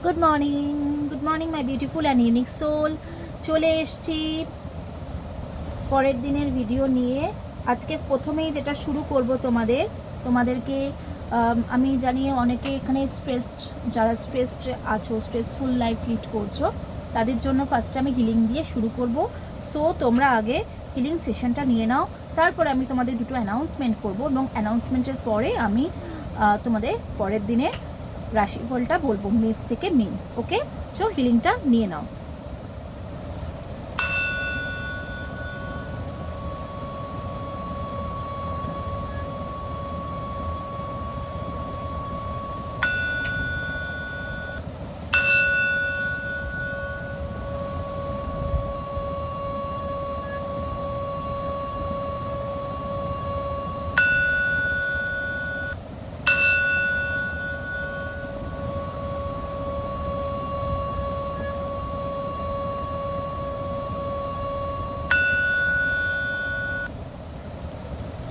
Good morning my beautiful and unique soul. চলে এসছি পরের দিনের ভিডিও নিয়ে। আজকে প্রথমেই যেটা শুরু করব তোমাদেরকে আমি জানি অনেকে এখানে যারা স্ট্রেসড আছো, স্ট্রেসফুল লাইফ লিড করছো, তাদের জন্য ফার্স্টে আমি হিলিং দিয়ে শুরু করব। সো তোমরা আগে হিলিং সেশনটা নিয়ে নাও, তারপরে আমি তোমাদের দুটো অ্যানাউন্সমেন্ট করব এবং অ্যানাউন্সমেন্টের পরে আমি তোমাদের পরের দিনে রাশিফলটা বলবো মেষ থেকে মিন। ওকে, সো হিলিংটা নিয়ে নাও।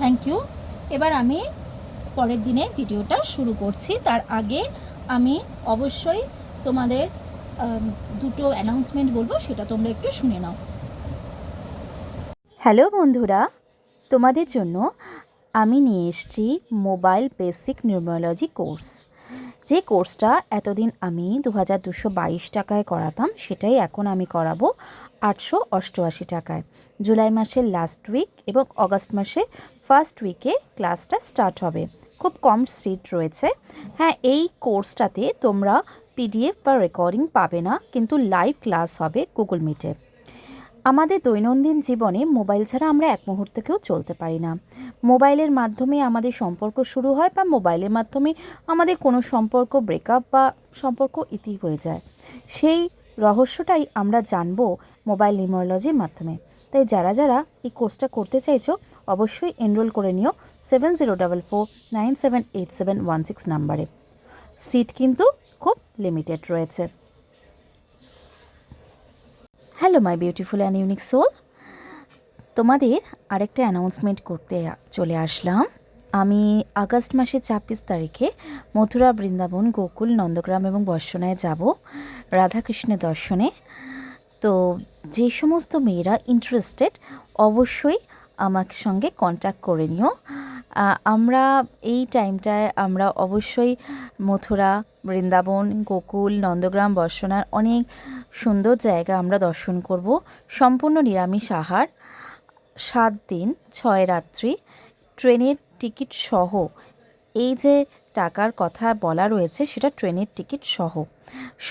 Thank you. এবার আমি পরের দিনের ভিডিওটা শুরু করছি। তার আগে আমি অবশ্যই তোমাদের দুটো অ্যানাউন্সমেন্ট বলবো, সেটা তোমরা একটু শুনে নাও। হ্যালো বন্ধুরা, তোমাদের জন্য আমি নিয়ে এসেছি মোবাইল বেসিক নিউমারোলজি কোর্স। যে কোর্সটা এতদিন আমি 2222 টাকায় করাতাম, সেটাই এখন আমি করাবো 888 টাকায়। জুলাই মাসের লাস্ট উইক এবং অগাস্ট মাসে ফার্স্ট উইকে ক্লাসটা স্টার্ট হবে। খুব কম সিট রয়েছে। হ্যাঁ, এই কোর্সটাতে তোমরা পিডিএফ বা রেকর্ডিং পাবে না, কিন্তু লাইভ ক্লাস হবে গুগল মিটে। আমাদের দৈনন্দিন জীবনে মোবাইল ছাড়া আমরা এক মুহূর্তকেও চলতে পারি না। মোবাইলের মাধ্যমে আমাদের সম্পর্ক শুরু হয়, বা মোবাইলের মাধ্যমে আমাদের কোনো সম্পর্ক ব্রেকআপ বা সম্পর্ক ইতি হয়ে যায়। সেই রহস্যটাই আমরা জানবো মোবাইল নিউমারোলজির মাধ্যমে। তাই যারা যারা এই কোর্সটা করতে চাইছো, অবশ্যই এনরোল করে নিও 7044978716 নাম্বারে। সিট কিন্তু খুব লিমিটেড রয়েছে। Hello my beautiful and unique soul, তোমাদের আরেকটা অ্যানাউন্সমেন্ট করতে চলে আসলাম। আমি আগস্ট মাসের 26 তারিখে মথুরা, বৃন্দাবন, গোকুল, নন্দগ্রাম এবং বর্ষণায় যাব রাধাকৃষ্ণের দর্শনে। তো যে সমস্ত মেয়েরা ইন্টারেস্টেড, অবশ্যই আমার সঙ্গে কন্ট্যাক্ট করে নিও। আমরা এই টাইমটায় আমরা অবশ্যই মথুরা, বৃন্দাবন, গোকুল, নন্দগ্রাম, বর্ষণার অনেক সুন্দর জায়গা আমরা দর্শন করব। সম্পূর্ণ নিরামিষ আহার, 7 দিন 6 রাত্রি, ট্রেনের টিকিট সহ। এই যে টাকার কথা বলা রয়েছে, সেটা ট্রেনের টিকিট সহ,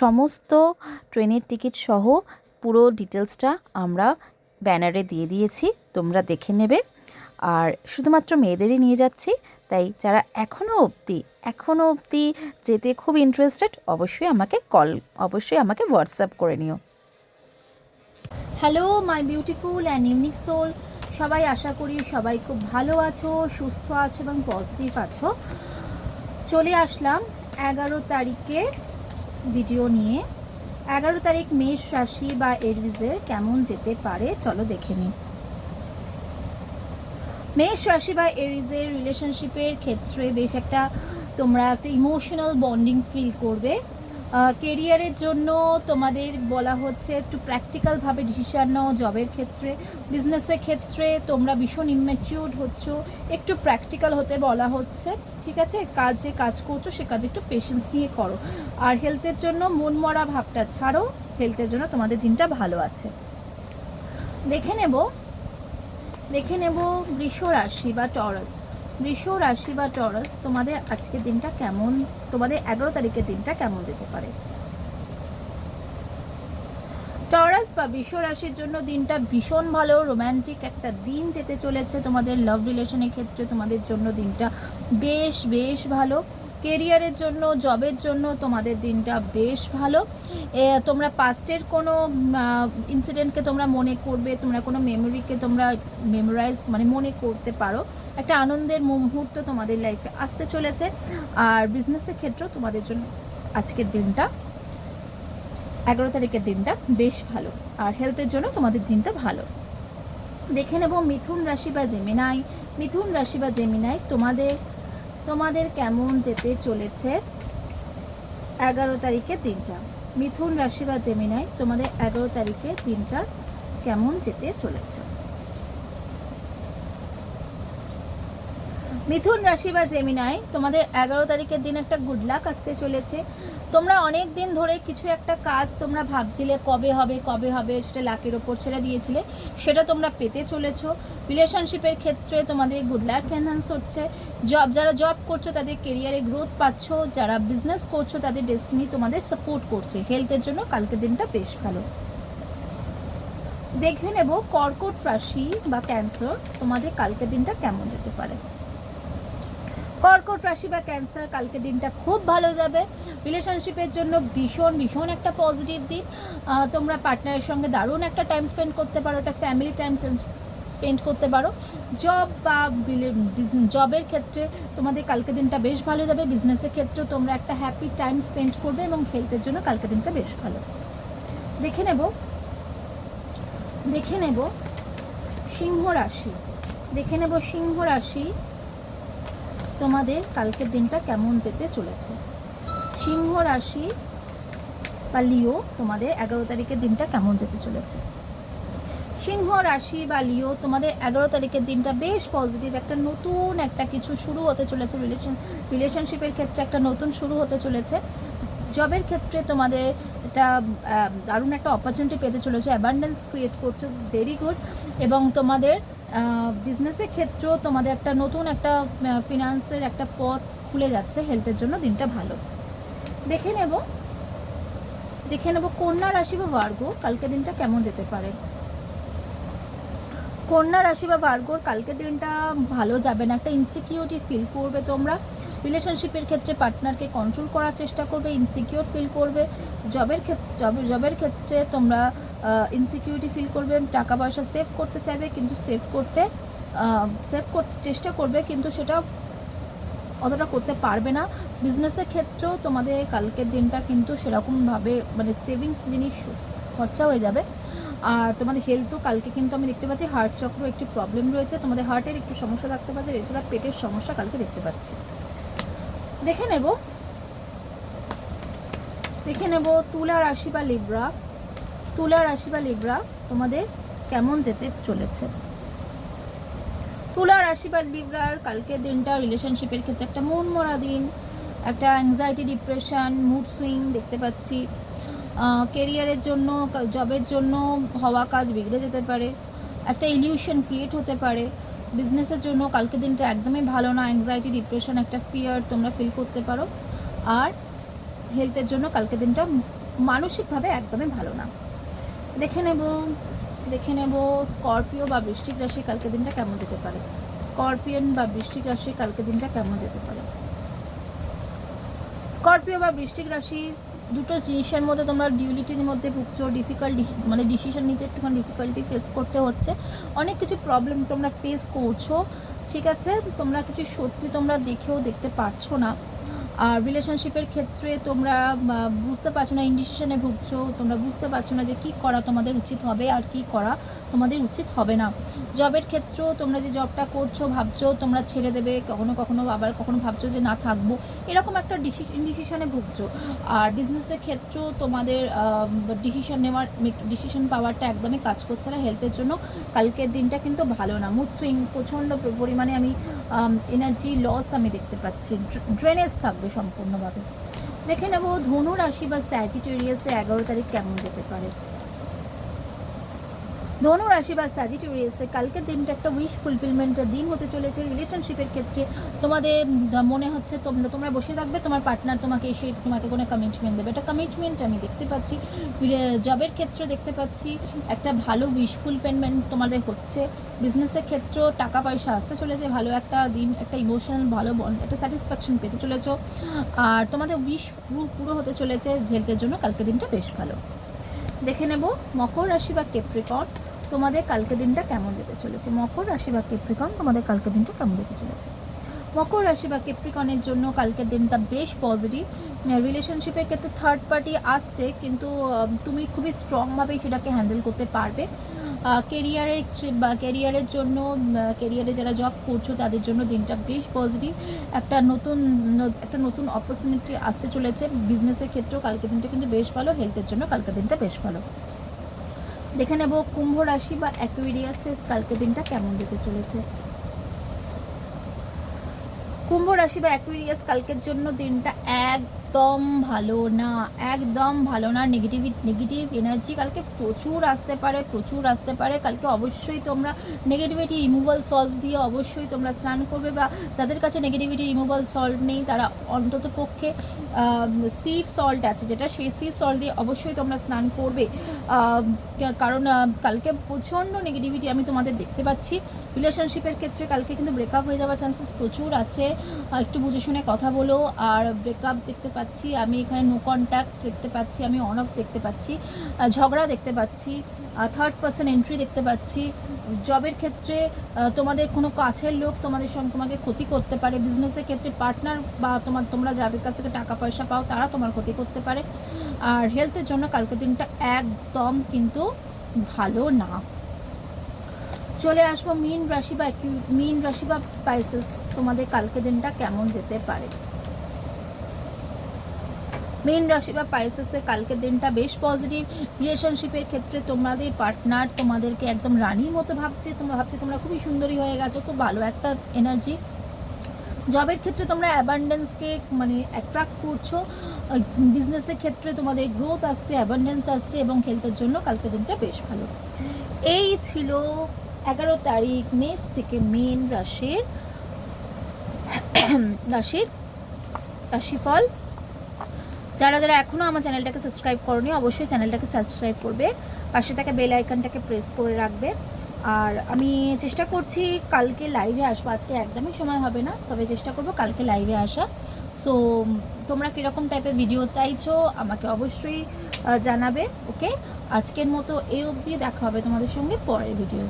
সমস্ত ট্রেনের টিকিট সহ পুরো ডিটেলসটা আমরা ব্যানারে দিয়ে দিয়েছি, তোমরা দেখে নেবে। আর শুধুমাত্র মেয়েদেরই নিয়ে যাচ্ছি, তাই যারা এখনও অবধি যেতে খুব ইন্টারেস্টেড, অবশ্যই আমাকে হোয়াটসঅ্যাপ করে নিও। Hello my beautiful and unique soul, সবাই আশা করি সবাই খুব ভালো আছো, সুস্থ আছো এবং পজিটিভ আছো। চলে আসলাম 11 তারিখের ভিডিও নিয়ে। 11 তারিখ মেষ রাশি বা এরিজের কেমন যেতে পারে চলো দেখে নিই। মেষ রাশি বা এরিজের রিলেশনশিপের ক্ষেত্রে বেশ তোমরা একটা ইমোশনাল বন্ডিং ফিল করবে। কেরিয়ারের জন্য তোমাদের বলা হচ্ছে একটু প্র্যাকটিক্যালভাবে ডিসিশান নাও। জবের ক্ষেত্রে, বিজনেসের ক্ষেত্রে তোমরা ভীষণ ইম্যাচিউরড হচ্ছ, একটু প্র্যাকটিক্যাল হতে বলা হচ্ছে। ঠিক আছে, যে কাজ করছো সে কাজ একটু পেশেন্স নিয়ে করো। আর হেলথের জন্য মন মরা ভাবটা ছাড়ো, হেলথের জন্য তোমাদের দিনটা ভালো আছে। দেখে নেব বৃষ রাশি বা টরাস, তোমাদের আজকের দিনটা কেমন, তোমাদের 11 তারিখের দিনটা কেমন যেতে পারে। টরাস বা বৃষ রাশির জন্য দিনটা ভীষণ ভালো, রোম্যান্টিক একটা দিন যেতে চলেছে তোমাদের লাভ রিলেশনের ক্ষেত্রে। তোমাদের জন্য দিনটা বেশ ভালো। কেরিয়ারের জন্য, জবের জন্য তোমাদের দিনটা বেশ ভালো। তোমরা পাস্টের কোনো ইনসিডেন্টকে তোমরা মনে করবে, তোমরা কোনো মেমোরিকে তোমরা মেমোরাইজ মনে করতে পারো। একটা আনন্দের মুহূর্ত তোমাদের লাইফে আসতে চলেছে। আর বিজনেসের ক্ষেত্রেও তোমাদের জন্য আজকের দিনটা, 11 তারিখের দিনটা বেশ ভালো। আর হেলথের জন্য তোমাদের দিনটা ভালো। দেখে নেব মিথুন রাশি বা জেমিনাই, তোমাদের কেমন যেতে চলেছে 11 তারিখের দিনটা। মিথুন রাশি বা জেমিনাই তোমাদের 11 তারিখে দিনটা কেমন যেতে চলেছে? মিথুন রাশি বা জেমিনাই তোমাদের 11 তারিখের দিন একটা গুড লাক আসতে চলেছে। তোমরা অনেক দিন ধরে কিছু একটা কাজ তোমরা ভাবছিলে কবে হবে, সেটা লাকের ওপর ছেড়ে দিয়েছিলে, সেটা তোমরা পেতে চলেছো। রিলেশনশিপের ক্ষেত্রে তোমাদের গুড লাক এনহান্স হচ্ছে। যারা জব করছো তাদের কেরিয়ারে গ্রোথ পাচ্ছ, যারা বিজনেস করছো তাদের ডেস্টিনি তোমাদের সাপোর্ট করছে। হেলথের জন্য কালকের দিনটা বেশ ভালো। দেখে নেব কর্কট রাশি বা ক্যান্সার তোমাদের কালকের দিনটা কেমন যেতে পারে। কর্কট রাশি বা ক্যান্সার কালকে দিনটা খুব ভালো যাবে। রিলেশনশিপের জন্য ভীষণ একটা পজিটিভ দিন। তোমরা পার্টনারের সঙ্গে দারুণ একটা টাইম স্পেন্ড করতে পারো, একটা ফ্যামিলি টাইম স্পেন্ড করতে পারো। জব বা জবের ক্ষেত্রে তোমাদের কালকে দিনটা বেশ ভালো যাবে। বিজনেসের ক্ষেত্রেও তোমরা একটা হ্যাপি টাইম স্পেন্ড করবে এবং হেলথের জন্য কালকে দিনটা বেশ ভালো। দেখে নেব সিংহ রাশি। সিংহ রাশি তোমাদের কালকের দিনটা কেমন যেতে চলেছে। সিংহ রাশি বা লিও তোমাদের 11 তারিখের দিনটা কেমন যেতে চলেছে। সিংহ রাশি বা লিও তোমাদের 11 তারিখের দিনটা বেশ পজিটিভ। একটা কিছু শুরু হতে চলেছে। রিলেশনশিপের ক্ষেত্রে একটা নতুন শুরু হতে চলেছে। জবের ক্ষেত্রে তোমাদের একটা দারুণ একটা অপরচুনিটি পেতে চলেছে, অ্যাবান্ডেন্স ক্রিয়েট করছো, ভেরি গুড। এবং তোমাদের বিজনেসের ক্ষেত্রেও তোমাদের একটা নতুন একটা ফিনান্সের একটা পথ খুলে যাচ্ছে। হেলথের জন্য দিনটা ভালো। দেখে নেব কন্যা রাশি বা ভার্গ কালকে দিনটা কেমন যেতে পারে। কন্যা রাশি বা ভার্গর কালকে দিনটা ভালো যাবে না। একটা ইনসিকিউরিটি ফিল করবে তোমরা। রিলেশনশিপের ক্ষেত্রে পার্টনারকে কন্ট্রোল করার চেষ্টা করবে, ইনসিকিউর ফিল করবে। জবের ক্ষেত্রে তোমরা ইনসিকিউরিটি ফিল করবে। টাকা পয়সা সেভ করতে চাইবে, কিন্তু সেভ করতে চেষ্টা করবে, কিন্তু সেটা অতটা করতে পারবে না। বিজনেসের ক্ষেত্রেও তোমাদের কালকের দিনটা কিন্তু সেরকমভাবে সেভিংস জিনিস খরচা হয়ে যাবে। আর তোমাদের হেলথও কালকে কিন্তু আমি দেখতে পাচ্ছি হার্ট চক্র একটু প্রবলেম রয়েছে, তোমাদের হার্টের একটু সমস্যা থাকতে পারছে, এছাড়া পেটের সমস্যা কালকে দেখতে পাচ্ছি। দেখে নেব তুলা রাশি বা লিব্রা তোমাদের কেমন যেতে চলেছে। তুলা রাশি বা লিব্রার কালকের দিনটা রিলেশনশিপের ক্ষেত্রে একটা মন মরা দিন, একটা অ্যাংজাইটি, ডিপ্রেশন, মুড সুইং দেখতে পাচ্ছি। কেরিয়ারের জন্য, জবের জন্য হওয়া কাজ বিগড়ে যেতে পারে, একটা ইলিউশন ক্রিয়েট হতে পারে। বিজনেসের জন্য কালকে দিনটা একদমই ভালো না, অ্যাংজাইটি, ডিপ্রেশন, একটা ফিয়ার তোমরা ফিল করতে পারো। আর হেলথের জন্য কালকে দিনটা মানসিকভাবে একদমই ভালো না। দেখে নেব স্করপিও বা বৃশ্চিক রাশি কালকে দিনটা কেমন যেতে পারে। স্করপিয়ন বা বৃশ্চিক রাশি কালকে দিনটা কেমন যেতে পারে। স্করপিও বা বৃশ্চিক রাশি দুটো জিনিসের মধ্যে তোমরা ডিউলিটির মধ্যে ভুগছো। ডিসিশন নিতে একটুখানি ডিফিকাল্টি ফেস করতে হচ্ছে। অনেক কিছু প্রবলেম তোমরা ফেস করছো, ঠিক আছে। তোমরা কিছু সত্যি তোমরা দেখতে পারছো না। আর রিলেশনশিপের ক্ষেত্রে তোমরা বুঝতে পারছো না, ইনডিসিশনে ভুগছো। তোমরা বুঝতে পারছো না যে কী করা তোমাদের উচিত হবে আর কী করা তোমাদের উচিত হবে না। জবের ক্ষেত্রেও তোমরা যে জবটা করছো ভাবছো তোমরা ছেড়ে দেবে, কখনো আবার কখনো ভাবছো যে না থাকবো, এরকম একটা ইনডিসিশনে ভুগছো। আর বিজনেসের ক্ষেত্রেও তোমাদের ডিসিশন পাওয়ারটা একদমই কাজ করছে না। হেলথের জন্য কালকের দিনটা কিন্তু ভালো না। মুড সুইং প্রচণ্ড পরিমাণে আমি এনার্জি লস আমি দেখতে পাচ্ছি, ড্রেনেজ থাকবে সম্পূর্ণভাবে। দেখে নেব ধনু রাশি বা স্যাজিটেরিয়াসে 11 তারিখ কেমন যেতে পারে। ধনু রাশি বা স্যাজিটেরিয়াসে কালকের দিনটা একটা উইশ ফুলফিলমেন্টের দিন হতে চলেছে। রিলেশনশিপের ক্ষেত্রে তোমাদের মনে হচ্ছে তোমরা বসে থাকবে, তোমার পার্টনার তোমাকে কোনো কমিটমেন্ট দেবে, একটা কমিটমেন্ট আমি দেখতে পাচ্ছি। জবের ক্ষেত্রে দেখতে পাচ্ছি একটা ভালো উইশ ফুলফিলমেন্ট তোমাদের হচ্ছে। বিজনেসের ক্ষেত্রেও টাকা পয়সা আসতে চলেছে, ভালো একটা দিন, একটা ইমোশনাল ভালো বন্ড, একটা স্যাটিসফ্যাকশন পেতে চলেছ। আর তোমাদের উইশ পুরো হতে চলেছে। হেলথের জন্য কালকের দিনটা বেশ ভালো। দেখে নেব মকর রাশি বা ক্যাপ্রিকর্ন তোমাদের কালকে দিনটা কেমন যেতে চলেছে। মকর রাশি বা ক্যাপ্রিকর্ন তোমাদের কালকে দিনটা কেমন যেতে চলেছে। মকর রাশি বা ক্যাপ্রিকর্নের জন্য কালকের দিনটা বেশ পজিটিভ। রিলেশনশিপের ক্ষেত্রে থার্ড পার্টি আসছে, কিন্তু তুমি খুবই স্ট্রংভাবেই সেটাকে হ্যান্ডেল করতে পারবে। কেরিয়ারে বা কেরিয়ারের জন্য, কেরিয়ারে যারা জব করছো তাদের জন্য দিনটা বেশ পজিটিভ। একটা নতুন অপরচুনিটি আসতে চলেছে বিজনেসের ক্ষেত্রেও কালকে দিনটা কিন্তু বেশ ভালো। হেলথের জন্য কালকে দিনটা বেশ ভালো। দেখে নেব কুম্ভ রাশি বা অ্যাকুয়ারিয়াসের কালকে দিনটা কেমন যেতে চলেছে। কুম্ভ রাশি বা অ্যাকুয়ারিয়াস কালকের জন্য দিনটা একদম ভালো না, একদম ভালো না। নেগেটিভ এনার্জি কালকে প্রচুর আসতে পারে। কালকে অবশ্যই তোমরা নেগেটিভিটি রিমুভাল সল্ভ দিয়ে অবশ্যই তোমরা স্নান করবে, বা যাদের কাছে নেগেটিভিটি রিমুভাল সল্ভ নেই তারা অন্তত পক্ষে সি সল্ট আছে যেটা, সেই সি সল্ট দিয়ে অবশ্যই তোমরা স্নান করবে। কারণ কালকে প্রচণ্ড নেগেটিভিটি আমি তোমাদের দেখতে পাচ্ছি। রিলেশনশিপের ক্ষেত্রে কালকে কিন্তু ব্রেকআপ হয়ে যাওয়ার চান্সেস প্রচুর আছে। একটু বুঝে শুনে কথা বলো। আর ব্রেকআপ দেখতে পাচ্ছি আমি এখানে, নো কন্ট্যাক্ট দেখতে পাচ্ছি আমি, অন অফ দেখতে পাচ্ছি, ঝগড়া দেখতে পাচ্ছি, থার্ড পার্সন এন্ট্রি দেখতে পাচ্ছি। জবের ক্ষেত্রে তোমাদের কোনো কাছের লোক তোমাদের সঙ্গে তোমাকে ক্ষতি করতে পারে। বিজনেসের ক্ষেত্রে পার্টনার বা তোমরা যাদের কাছ থেকে টাকা পয়সা পাও তারা তোমার ক্ষতি করতে পারে। আর হেলথের জন্য কালকে দিনটা একদম কিন্তু ভালো না। চলে আসবো মীন রাশি বা পাইসেস, তোমাদের কালকে দিনটা কেমন যেতে পারে। মীন রাশি বা পাইসেসের কালকের দিনটা বেশ পজিটিভ। রিলেশনশিপের ক্ষেত্রে তোমাদের পার্টনার তোমাদেরকে একদম রানীর মতো ভাবছে, তোমরা খুবই সুন্দরী হয়ে গেছো, খুব ভালো একটা এনার্জি। জবের ক্ষেত্রে তোমরা অ্যাবান্ডেন্সকে মানে অ্যাট্রাক্ট করছো। বিজনেসের ক্ষেত্রে তোমাদের গ্রোথ আসছে, অ্যাবান্ডেন্স আসছে, এবং হেলথের জন্য কালকে দিনটা বেশ ভালো। এই ছিল 11 তারিখ মেষ থেকে মীন রাশিফল। যারা এখনও আমার চ্যানেলটাকে সাবস্ক্রাইব করোনি অবশ্যই চ্যানেলটাকে সাবস্ক্রাইব করবে, পাশে থাকা বেল আইকনটাকে প্রেস করে রাখবে। আর আমি চেষ্টা করছি কালকে লাইভে আসবো, আজকে একদমই সময় হবে না, তবে চেষ্টা করব কালকে লাইভে আসা। সো তোমরা কীরকম টাইপের ভিডিও চাইছো আমাকে অবশ্যই জানাবে। ওকে, আজকের মতো এই অবধি, দেখা হবে তোমাদের সঙ্গে পরের ভিডিও।